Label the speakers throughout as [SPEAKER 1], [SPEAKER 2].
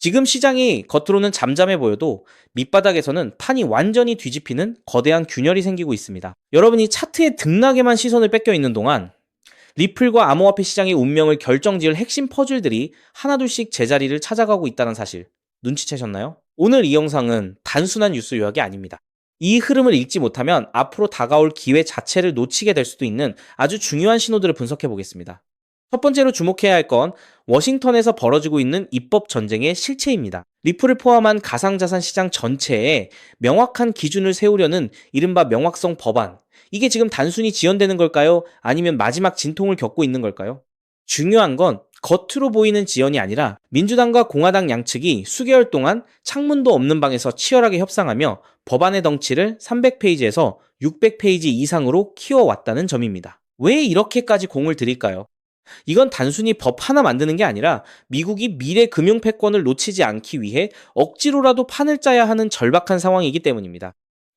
[SPEAKER 1] 지금 시장이 겉으로는 잠잠해 보여도 밑바닥에서는 판이 완전히 뒤집히는 거대한 균열이 생기고 있습니다. 여러분이 차트의 등락에만 시선을 뺏겨 있는 동안 리플과 암호화폐 시장의 운명을 결정지을 핵심 퍼즐들이 하나둘씩 제자리를 찾아가고 있다는 사실 눈치채셨나요? 오늘 이 영상은 단순한 뉴스 요약이 아닙니다. 이 흐름을 읽지 못하면 앞으로 다가올 기회 자체를 놓치게 될 수도 있는 아주 중요한 신호들을 분석해 보겠습니다. 첫 번째로 주목해야 할 건 워싱턴에서 벌어지고 있는 입법 전쟁의 실체입니다. 리플을 포함한 가상자산 시장 전체에 명확한 기준을 세우려는 이른바 명확성 법안. 이게 지금 단순히 지연되는 걸까요? 아니면 마지막 진통을 겪고 있는 걸까요? 중요한 건 겉으로 보이는 지연이 아니라 민주당과 공화당 양측이 수개월 동안 창문도 없는 방에서 치열하게 협상하며 법안의 덩치를 300페이지에서 600페이지 이상으로 키워왔다는 점입니다. 왜 이렇게까지 공을 들일까요? 이건 단순히 법 하나 만드는 게 아니라 미국이 미래 금융 패권을 놓치지 않기 위해 억지로라도 판을 짜야 하는 절박한 상황이기 때문입니다.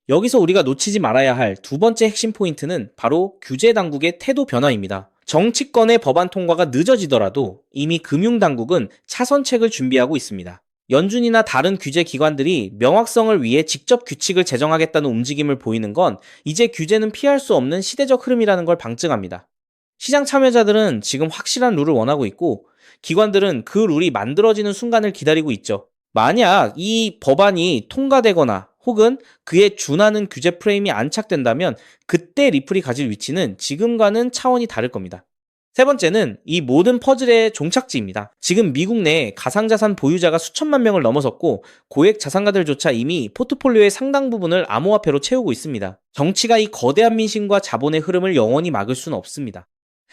[SPEAKER 1] 여기서 우리가 놓치지 말아야 할 두 번째 핵심 포인트는 바로 규제 당국의 태도 변화입니다. 정치권의 법안 통과가 늦어지더라도 이미 금융당국은 차선책을 준비하고 있습니다. 연준이나 다른 규제 기관들이 명확성을 위해 직접 규칙을 제정하겠다는 움직임을 보이는 건 이제 규제는 피할 수 없는 시대적 흐름이라는 걸 방증합니다. 시장 참여자들은 지금 확실한 룰을 원하고 있고 기관들은 그 룰이 만들어지는 순간을 기다리고 있죠. 만약 이 법안이 통과되거나 혹은 그에 준하는 규제 프레임이 안착된다면 그때 리플이 가질 위치는 지금과는 차원이 다를 겁니다. 세 번째는 이 모든 퍼즐의 종착지입니다. 지금 미국 내 가상자산 보유자가 수천만 명을 넘어섰고 고액 자산가들조차 이미 포트폴리오의 상당 부분을 암호화폐로 채우고 있습니다. 정치가 이 거대한 민심과 자본의 흐름을 영원히 막을 수는 없습니다.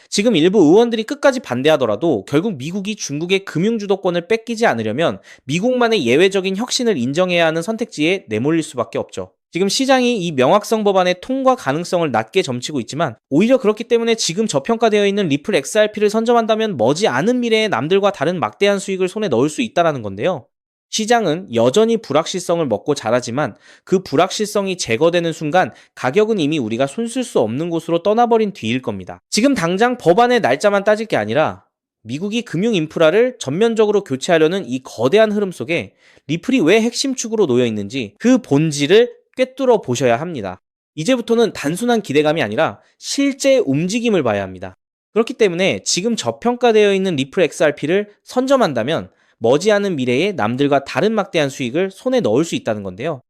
[SPEAKER 1] 지금 일부 의원들이 끝까지 반대하더라도 결국 미국이 중국의 금융 주도권을 뺏기지 않으려면 미국만의 예외적인 혁신을 인정해야 하는 선택지에 내몰릴 수밖에 없죠. 지금 시장이 이 명확성 법안의 통과 가능성을 낮게 점치고 있지만 오히려 그렇기 때문에 지금 저평가되어 있는 리플 XRP를 선점한다면 머지않은 미래에 남들과 다른 막대한 수익을 손에 넣을 수 있다는 건데요. 시장은 여전히 불확실성을 먹고 자라지만 그 불확실성이 제거되는 순간 가격은 이미 우리가 손쓸 수 없는 곳으로 떠나버린 뒤일 겁니다. 지금 당장 법안의 날짜만 따질 게 아니라 미국이 금융 인프라를 전면적으로 교체하려는 이 거대한 흐름 속에 리플이 왜 핵심 축으로 놓여 있는지 그 본질을 꿰뚫어 보셔야 합니다. 이제부터는 단순한 기대감이 아니라 실제 움직임을 봐야 합니다. 그렇기 때문에 지금 저평가되어 있는 리플 XRP를 선점한다면 머지않은 미래에 남들과 다른 막대한 수익을 손에 넣을 수 있다는 건데요.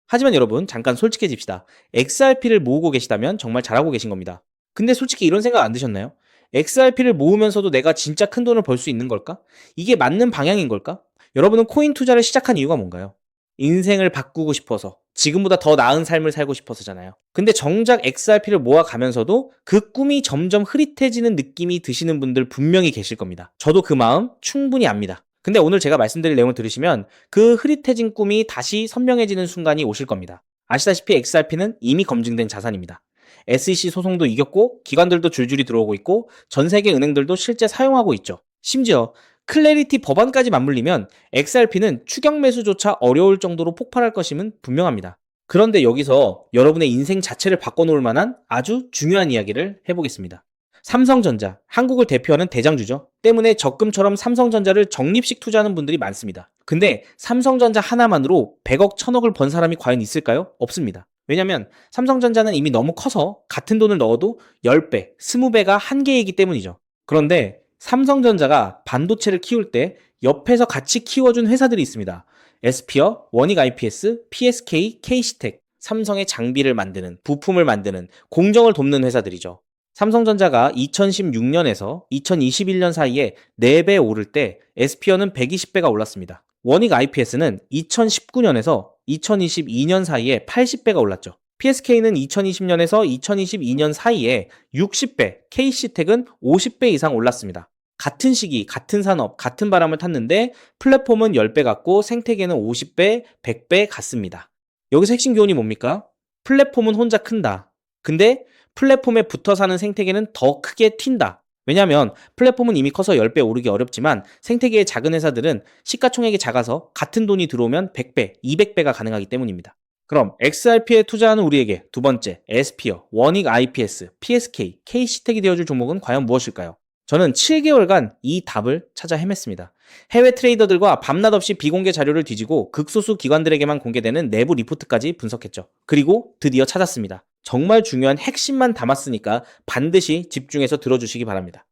[SPEAKER 1] 하지만 여러분 잠깐 솔직해집시다. XRP를 모으고 계시다면 정말 잘하고 계신 겁니다. 근데 솔직히 이런 생각 안 드셨나요? XRP를 모으면서도 내가 진짜 큰 돈을 벌 수 있는 걸까? 이게 맞는 방향인 걸까? 여러분은 코인 투자를 시작한 이유가 뭔가요? 인생을 바꾸고 싶어서, 지금보다 더 나은 삶을 살고 싶어서잖아요. 근데 정작 XRP를 모아가면서도 그 꿈이 점점 흐릿해지는 느낌이 드시는 분들 분명히 계실 겁니다. 저도 그 마음 충분히 압니다. 근데 오늘 제가 말씀드릴 내용을 들으시면 그 흐릿해진 꿈이 다시 선명해지는 순간이 오실 겁니다. 아시다시피 XRP는 이미 검증된 자산입니다. SEC 소송도 이겼고 기관들도 줄줄이 들어오고 있고 전 세계 은행들도 실제 사용하고 있죠. 심지어 클래리티 법안까지 맞물리면 XRP는 추격 매수조차 어려울 정도로 폭발할 것임은 분명합니다. 그런데 여기서 여러분의 인생 자체를 바꿔놓을 만한 아주 중요한 이야기를 해보겠습니다. 삼성전자, 한국을 대표하는 대장주죠. 때문에 적금처럼 삼성전자를 적립식 투자하는 분들이 많습니다. 근데 삼성전자 하나만으로 100억, 1000억을 번 사람이 과연 있을까요? 없습니다. 왜냐면 삼성전자는 이미 너무 커서 같은 돈을 넣어도 10배, 20배가 한계이기 때문이죠. 그런데 삼성전자가 반도체를 키울 때 옆에서 같이 키워준 회사들이 있습니다. 에스피어, 원익 IPS, PSK, K시텍, 삼성의 장비를 만드는, 부품을 만드는, 공정을 돕는 회사들이죠. 삼성전자가 2016년에서 2021년 사이에 4배 오를 때 에스피어는 120배가 올랐습니다. 원익 IPS는 2019년에서 2022년 사이에 80배가 올랐죠. PSK는 2020년에서 2022년 사이에 60배, K시텍은 50배 이상 올랐습니다. 같은 시기, 같은 산업, 같은 바람을 탔는데 플랫폼은 10배 같고 생태계는 50배, 100배 같습니다. 여기서 핵심 교훈이 뭡니까? 플랫폼은 혼자 큰다. 근데 플랫폼에 붙어 사는 생태계는 더 크게 튄다. 왜냐하면 플랫폼은 이미 커서 10배 오르기 어렵지만 생태계의 작은 회사들은 시가총액이 작아서 같은 돈이 들어오면 100배, 200배가 가능하기 때문입니다. 그럼 XRP에 투자하는 우리에게 두 번째, 에스피어, 원익 IPS, PSK, K시텍이 되어줄 종목은 과연 무엇일까요? 저는 7개월간 이 답을 찾아 헤맸습니다. 해외 트레이더들과 밤낮 없이 비공개 자료를 뒤지고 극소수 기관들에게만 공개되는 내부 리포트까지 분석했죠. 그리고 드디어 찾았습니다. 정말 중요한 핵심만 담았으니까 반드시 집중해서 들어주시기 바랍니다.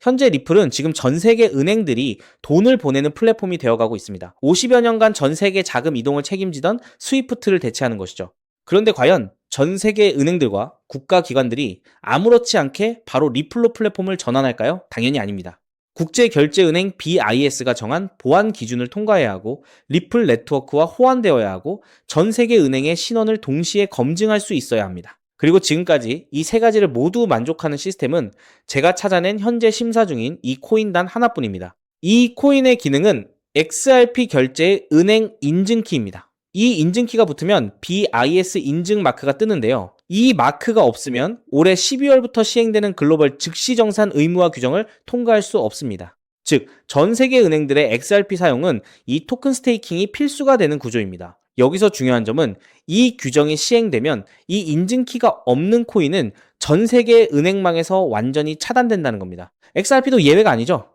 [SPEAKER 1] 현재 리플은 지금 전 세계 은행들이 돈을 보내는 플랫폼이 되어가고 있습니다. 50여 년간 전 세계 자금 이동을 책임지던 스위프트를 대체하는 것이죠. 그런데 과연 전 세계 은행들과 국가기관들이 아무렇지 않게 바로 리플로 플랫폼을 전환할까요? 당연히 아닙니다. 국제결제은행 BIS가 정한 보안 기준을 통과해야 하고 리플 네트워크와 호환되어야 하고 전 세계 은행의 신원을 동시에 검증할 수 있어야 합니다. 그리고 지금까지 이 세 가지를 모두 만족하는 시스템은 제가 찾아낸 현재 심사 중인 이 코인 단 하나뿐입니다. 이 코인의 기능은 XRP 결제의 은행 인증키입니다. 이 인증키가 붙으면 BIS 인증 마크가 뜨는데요. 이 마크가 없으면 올해 12월부터 시행되는 글로벌 즉시정산 의무화 규정을 통과할 수 없습니다. 즉, 전 세계 은행들의 XRP 사용은 이 토큰 스테이킹이 필수가 되는 구조입니다. 여기서 중요한 점은 이 규정이 시행되면 이 인증키가 없는 코인은 전 세계 은행망에서 완전히 차단된다는 겁니다. XRP도 예외가 아니죠.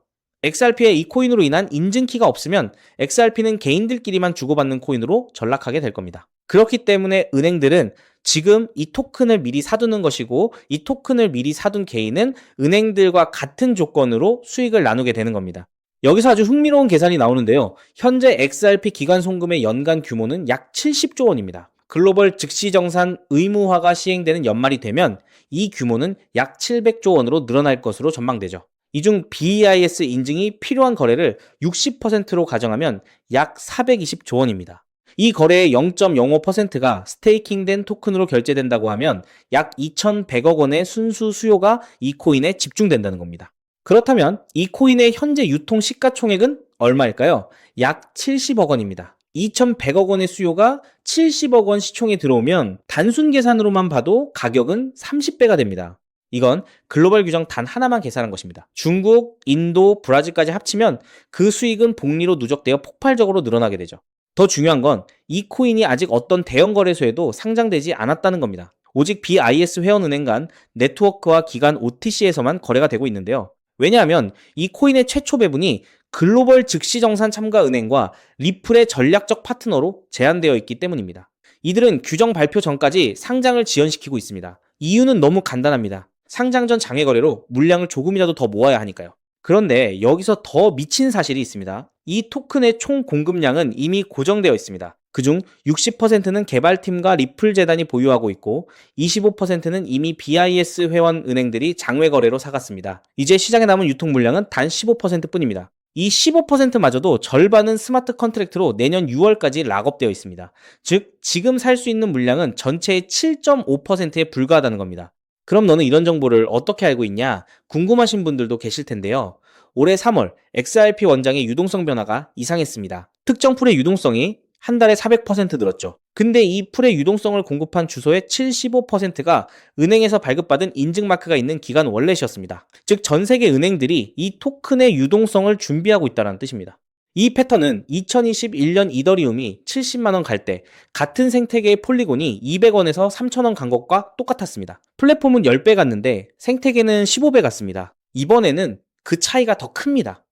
[SPEAKER 1] XRP의 이 코인으로 인한 인증키가 없으면 XRP는 개인들끼리만 주고받는 코인으로 전락하게 될 겁니다. 그렇기 때문에 은행들은 지금 이 토큰을 미리 사두는 것이고 이 토큰을 미리 사둔 개인은 은행들과 같은 조건으로 수익을 나누게 되는 겁니다. 여기서 아주 흥미로운 계산이 나오는데요. 현재 XRP 기관 송금의 연간 규모는 약 70조 원입니다. 글로벌 즉시정산 의무화가 시행되는 연말이 되면 이 규모는 약 700조 원으로 늘어날 것으로 전망되죠. 이 중 BIS 인증이 필요한 거래를 60%로 가정하면 약 420조 원입니다. 이 거래의 0.05%가 스테이킹된 토큰으로 결제된다고 하면 약 2,100억 원의 순수 수요가 이 코인에 집중된다는 겁니다. 그렇다면 이 코인의 현재 유통 시가총액은 얼마일까요? 약 70억 원입니다. 2,100억 원의 수요가 70억 원 시총에 들어오면 단순 계산으로만 봐도 가격은 30배가 됩니다. 이건 글로벌 규정 단 하나만 계산한 것입니다. 중국, 인도, 브라질까지 합치면 그 수익은 복리로 누적되어 폭발적으로 늘어나게 되죠. 더 중요한 건 이 코인이 아직 어떤 대형 거래소에도 상장되지 않았다는 겁니다. 오직 BIS 회원은행 간 네트워크와 기관 OTC에서만 거래가 되고 있는데요. 왜냐하면 이 코인의 최초 배분이 글로벌 즉시정산 참가 은행과 리플의 전략적 파트너로 제한되어 있기 때문입니다. 이들은 규정 발표 전까지 상장을 지연시키고 있습니다. 이유는 너무 간단합니다. 상장 전 장외 거래로 물량을 조금이라도 더 모아야 하니까요. 그런데 여기서 더 미친 사실이 있습니다. 이 토큰의 총 공급량은 이미 고정되어 있습니다. 그중 60%는 개발팀과 리플 재단이 보유하고 있고 25%는 이미 BIS 회원 은행들이 장외 거래로 사갔습니다. 이제 시장에 남은 유통 물량은 단 15%뿐입니다. 이 15%마저도 절반은 스마트 컨트랙트로 내년 6월까지 락업되어 있습니다. 즉, 지금 살 수 있는 물량은 전체의 7.5%에 불과하다는 겁니다. 그럼 너는 이런 정보를 어떻게 알고 있냐? 궁금하신 분들도 계실 텐데요. 올해 3월 XRP 원장의 유동성 변화가 이상했습니다. 특정 풀의 유동성이 한 달에 400% 늘었죠. 근데 이 풀의 유동성을 공급한 주소의 75%가 은행에서 발급받은 인증마크가 있는 기관 월렛이었습니다. 즉, 전 세계 은행들이 이 토큰의 유동성을 준비하고 있다는 뜻입니다. 이 패턴은 2021년 이더리움이 70만원 갈 때 같은 생태계의 폴리곤이 200원에서 3,000원 간 것과 똑같았습니다. 플랫폼은 10배 갔는데 생태계는 15배 갔습니다. 이번에는 그 차이가 더 큽니다.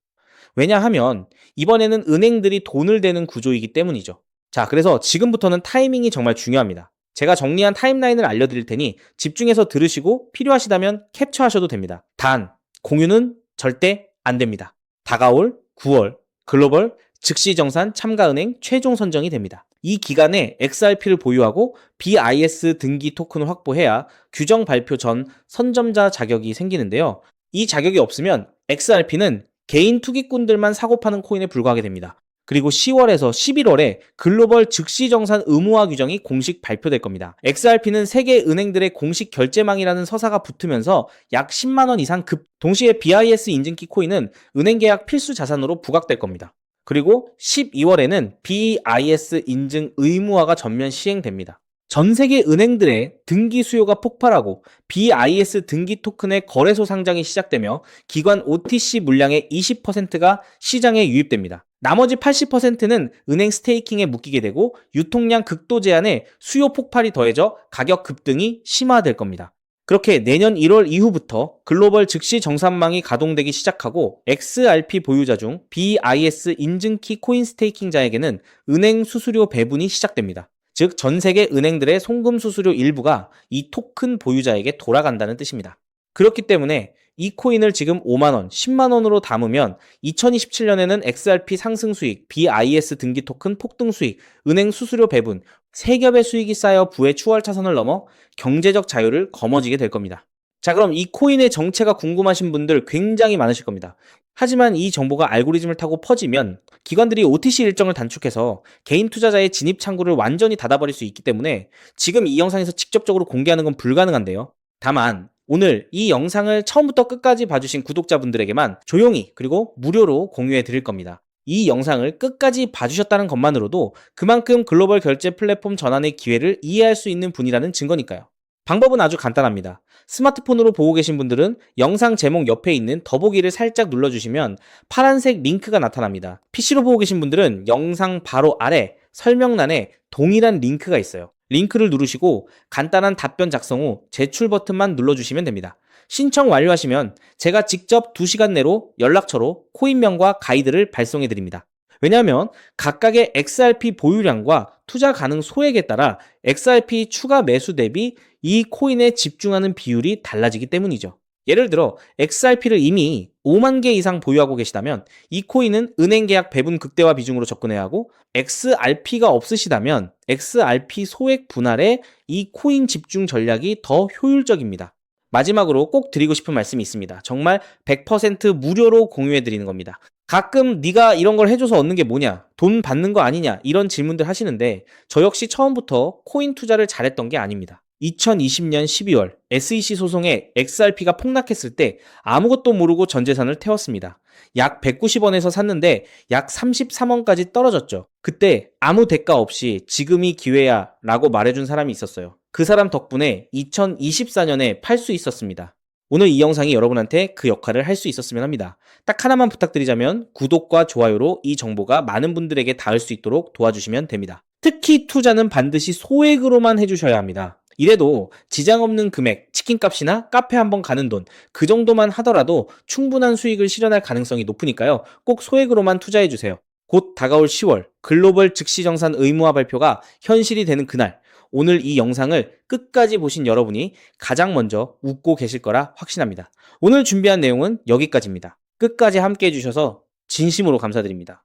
[SPEAKER 1] 왜냐하면 이번에는 은행들이 돈을 대는 구조이기 때문이죠. 자, 그래서 지금부터는 타이밍이 정말 중요합니다. 제가 정리한 타임라인을 알려드릴 테니 집중해서 들으시고 필요하시다면 캡처하셔도 됩니다. 단, 공유는 절대 안 됩니다. 다가올 9월 글로벌 즉시정산 참가은행 최종 선정이 됩니다. 이 기간에 XRP를 보유하고 BIS 등기 토큰을 확보해야 규정 발표 전 선점자 자격이 생기는데요. 이 자격이 없으면 XRP는 개인 투기꾼들만 사고 파는 코인에 불과하게 됩니다. 그리고 10월에서 11월에 글로벌 즉시정산 의무화 규정이 공식 발표될 겁니다. XRP는 세계 은행들의 공식 결제망이라는 서사가 붙으면서 약 10만 원 이상 동시에 BIS 인증키 코인은 은행 계약 필수 자산으로 부각될 겁니다. 그리고 12월에는 BIS 인증 의무화가 전면 시행됩니다. 전 세계 은행들의 등기 수요가 폭발하고 BIS 등기 토큰의 거래소 상장이 시작되며 기관 OTC 물량의 20%가 시장에 유입됩니다. 나머지 80%는 은행 스테이킹에 묶이게 되고 유통량 극도 제한에 수요 폭발이 더해져 가격 급등이 심화될 겁니다. 그렇게 내년 1월 이후부터 글로벌 즉시 정산망이 가동되기 시작하고 XRP 보유자 중 BIS 인증키 코인 스테이킹자에게는 은행 수수료 배분이 시작됩니다. 즉, 전 세계 은행들의 송금 수수료 일부가 이 토큰 보유자에게 돌아간다는 뜻입니다. 그렇기 때문에 이 코인을 지금 5만원, 10만원으로 담으면 2027년에는 XRP 상승 수익, BIS 등기 토큰 폭등 수익, 은행 수수료 배분, 세 겹의 수익이 쌓여 부의 추월 차선을 넘어 경제적 자유를 거머쥐게 될 겁니다. 자, 그럼 이 코인의 정체가 궁금하신 분들 굉장히 많으실 겁니다. 하지만 이 정보가 알고리즘을 타고 퍼지면 기관들이 OTC 일정을 단축해서 개인 투자자의 진입 창구를 완전히 닫아버릴 수 있기 때문에 지금 이 영상에서 직접적으로 공개하는 건 불가능한데요. 다만 오늘 이 영상을 처음부터 끝까지 봐주신 구독자분들에게만 조용히 그리고 무료로 공유해 드릴 겁니다. 이 영상을 끝까지 봐주셨다는 것만으로도 그만큼 글로벌 결제 플랫폼 전환의 기회를 이해할 수 있는 분이라는 증거니까요. 방법은 아주 간단합니다. 스마트폰으로 보고 계신 분들은 영상 제목 옆에 있는 더보기를 살짝 눌러주시면 파란색 링크가 나타납니다. PC로 보고 계신 분들은 영상 바로 아래 설명란에 동일한 링크가 있어요. 링크를 누르시고 간단한 답변 작성 후 제출 버튼만 눌러주시면 됩니다. 신청 완료하시면 제가 직접 2시간 내로 연락처로 코인명과 가이드를 발송해 드립니다. 왜냐하면 각각의 XRP 보유량과 투자 가능 소액에 따라 XRP 추가 매수 대비 이 코인에 집중하는 비율이 달라지기 때문이죠. 예를 들어 XRP를 이미 5만 개 이상 보유하고 계시다면 이 코인은 은행 계약 배분 극대화 비중으로 접근해야 하고, XRP가 없으시다면 XRP 소액 분할에 이 코인 집중 전략이 더 효율적입니다. 마지막으로 꼭 드리고 싶은 말씀이 있습니다. 정말 100% 무료로 공유해 드리는 겁니다. 가끔 네가 이런 걸 해줘서 얻는 게 뭐냐, 돈 받는 거 아니냐, 이런 질문들 하시는데 저 역시 처음부터 코인 투자를 잘했던 게 아닙니다. 2020년 12월 SEC 소송에 XRP가 폭락했을 때 아무것도 모르고 전 재산을 태웠습니다. 약 190원에서 샀는데 약 33원까지 떨어졌죠. 그때 아무 대가 없이 지금이 기회야 라고 말해준 사람이 있었어요. 그 사람 덕분에 2024년에 팔 수 있었습니다. 오늘 이 영상이 여러분한테 그 역할을 할 수 있었으면 합니다. 딱 하나만 부탁드리자면 구독과 좋아요로 이 정보가 많은 분들에게 닿을 수 있도록 도와주시면 됩니다. 특히 투자는 반드시 소액으로만 해주셔야 합니다. 이래도 지장 없는 금액, 치킨값이나 카페 한번 가는 돈, 그 정도만 하더라도 충분한 수익을 실현할 가능성이 높으니까요. 꼭 소액으로만 투자해주세요. 곧 다가올 10월 글로벌 즉시정산 의무화 발표가 현실이 되는 그날, 오늘 이 영상을 끝까지 보신 여러분이 가장 먼저 웃고 계실 거라 확신합니다. 오늘 준비한 내용은 여기까지입니다. 끝까지 함께 해주셔서 진심으로 감사드립니다.